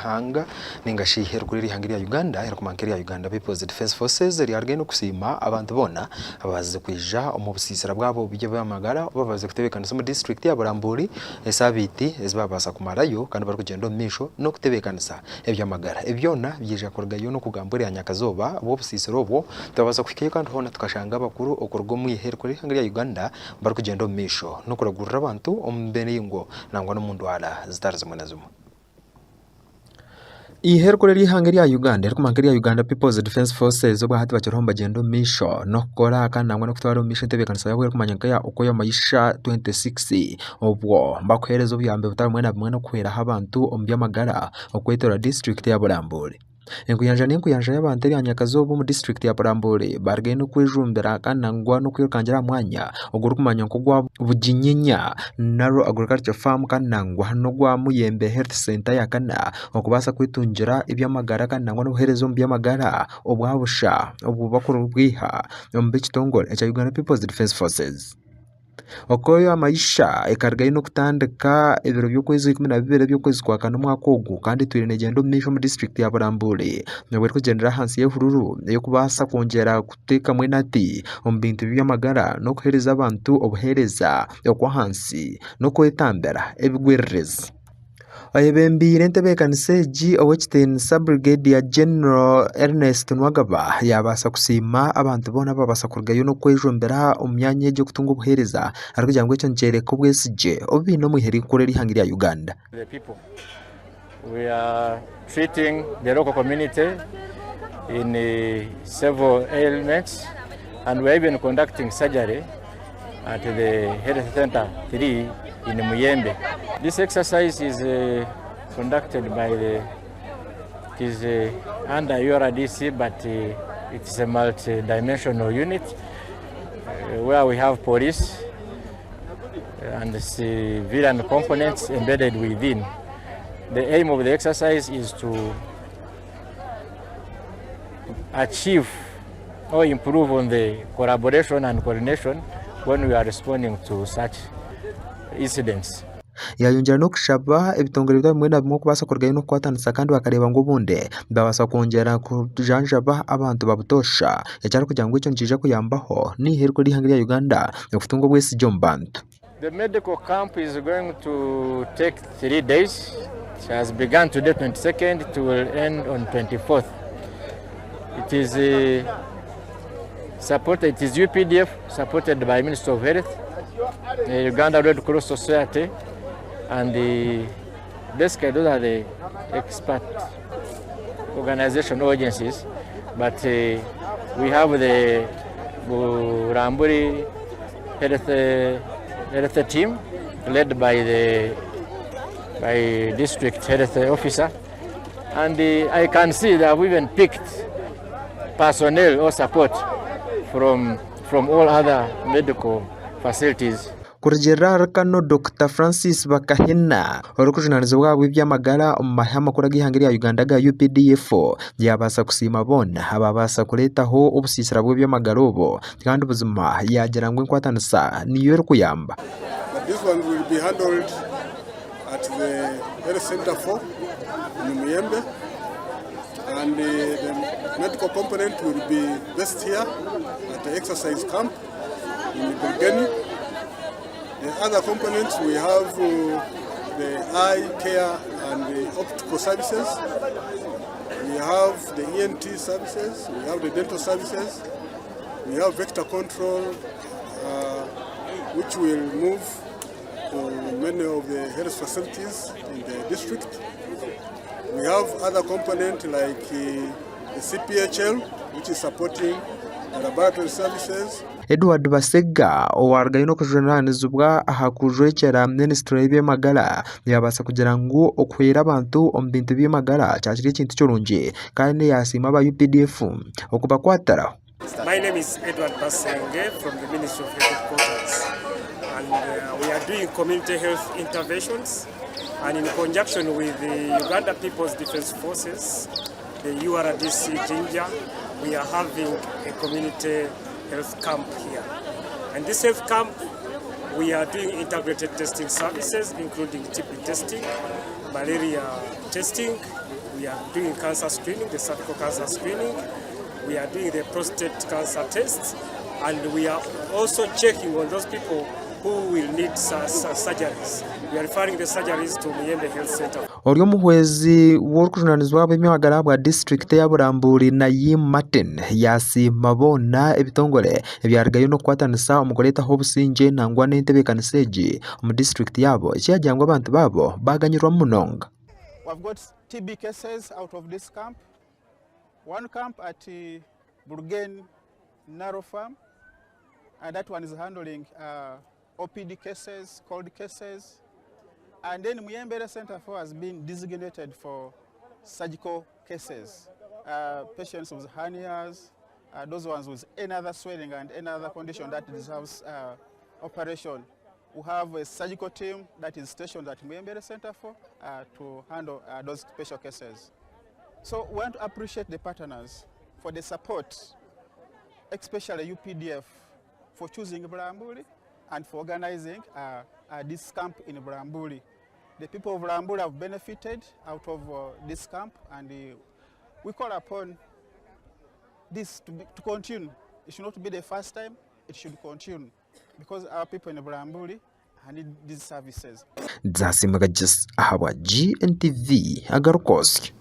hanga ningashi herukuri rihanga ya Uganda herukumankeri ya Uganda Peoples Defence Forces ryarge no kusima abantu bona abaze kwija omubusisira bwabo bijye bamagara babaze kutebekana mu district ya Bulambuli esabiti ezibabasa kumarayo kandi bari kugenda misho no kutebekanisa ebyamagara ebyona byije akorgayo no kugambura ya Nyakazoba bo busisiro bwo tabaza kwikayo kandi hona tukashanga bakuru okorgo mu herukuri rihanga ya Uganda bari kugenda misho no kuragurira abantu ombenengo nangwa no mundu ala zitaraza mwenazumo iherukuri rihanga ya Uganda herukumankeri ya Uganda Peoples Defence Forces obwa hati bakiromba gendo misho no kora kandi nangwa no kutwara misho tebekanisa yawe herukumanyanga ya OKOA MAISHA 26 obwo bakwerezo byambe butamwe no kwera abantu ombyamagara okwetora district ya Bulambuli Enkuyanja y'abantu eri Nyakazoba mu district ya Bulambuli barge no kwijumbira kandi nangwa no kwirukangira mwanya oguru kumanya ko gwa Buginyanya NARO agriculture farm kandi nangwa no gwa Muyembe Health Centre ya kana okubasa kwitungira ibyamagara kandi nangwa no buherezo byamagara Ahabwabusha obu bakuru bwiha mu bitongole cya Uganda Peoples Defence Forces OKOA MAISHA ekargaye no kutandika ibiro by'ukwezi 12 by'ukwezi kwa kane umwaka ogu kandi twirene gendo misho mu district ya Bulambuli nabwo kugendera hansi y'ehururu yo kubasa kongera kuteka mwenati ombintu by'amagara no kuhereza abantu obuhereza yo hansi no kwetambera ebigwerereza ayebembire ntebekanise owekiten Sub-Brigadier General Ernest Nwagaba yabasa kusima abantu bona babasa kurgayo no kwejombera omyanya yo kutunga obuhereza arikugira ngo icyo njere ko bwesije obino muheri kure rihangira ya Uganda. The people, we are treating the local community in several ailments, and we are even conducting surgery at the Health Centre IV in Muyembe. This exercise is conducted by under URDC, but it's a multi-dimensional unit where we have police and civilian components embedded within. The aim of the exercise is to achieve or improve on the collaboration and coordination when we are responding to such incidents. Yayongera no kushaba ebitongero bimwe na bimwe kubasa kurgayo no kwatanisa kandi bakareba ngo bunde babasa kongera kujanjaba abantu babutosha yacyari kugira ngo icyo njije kuyambaho ni heriko rihangira ya Uganda yofutungo bwese Abantu. The medical camp is going to take 3 days. It has begun today 22nd, it will end on 24th. It is supported, it is UPDF supported by Minister of Health, the Uganda Red Cross Society, and basically those are the expert organization agencies. But we have the Bulambuli Health team led by district health officer, and I can see that we've even picked personnel or support from all other medical facilities. Kurjera kano Dr. Francis Bakahina orukujunanizo bwabo ibyamagara omahama kuragihangira ya Uganda ga UPDF yabasa kusima bona ababasa kuletaho obusisira bwo byamagara obo kandi buzima yagera ngo nkwatanisa niyo kuyamba. This one will be handled at the Health Centre IV in Muyembe, and the medical component will be based here at the exercise camp in Buginyanya. The other components, we have the eye care and the optical services. We have the ENT services. We have the dental services. We have vector control, which will move to many of the health facilities in the district. We have other components like the CPHL, which is supporting the laboratory services. Edward Basega owargayo no kujoranizubwa ahakujwekera ministry y'byamagara yabasa kugira ngo okwera abantu ombintu by'amagara cyakiri ikintu cy'urunje kandi yasima aba UPDF okuba kwatara. My name is Edward Basenge from the Ministry of Health, and we are doing community health interventions, and in conjunction with the Uganda Peoples Defence Forces, the URDC Jinja, we are having a community health camp here. And this health camp, we are doing integrated testing services, including TB testing, malaria testing, We are doing cancer screening, the cervical cancer screening. We are doing the prostate cancer tests, and we are also checking on those people who will need surgeries. We are referring the surgeries to Muyembe Health Centre. Oryo muhwezi w'orukujunaanizibwa bw'emyagara bwa district ya Bulambuli Nayi Martin yasimabona ebitongole ebyarigayo n'okukwatanisa omu kureetaho obusinge nangwa n'entebeekanisa egi omu district yabo ekyajangwa abantu babo baganyirwa munonga. We've got TB cases out of this camp. One camp at Buginyanya NARO farm, and that one is handling OPD cases, cold cases. And then Muyembe Health Centre IV has been designated for surgical cases. Patients with hernias, those ones with any other swelling and any other condition that deserves operation. We have a surgical team that is stationed at Muyembe Health Centre IV to handle those special cases. So we want to appreciate the partners for the support, especially UPDF, for choosing Bulambuli and for organizing this camp in Bulambuli. The people of Bulambuli have benefited out of this camp, and we call upon this to continue. It should not be the first time, it should continue, because our people in Bulambuli need these services. Ahabwabusha GNTV Agarkoski.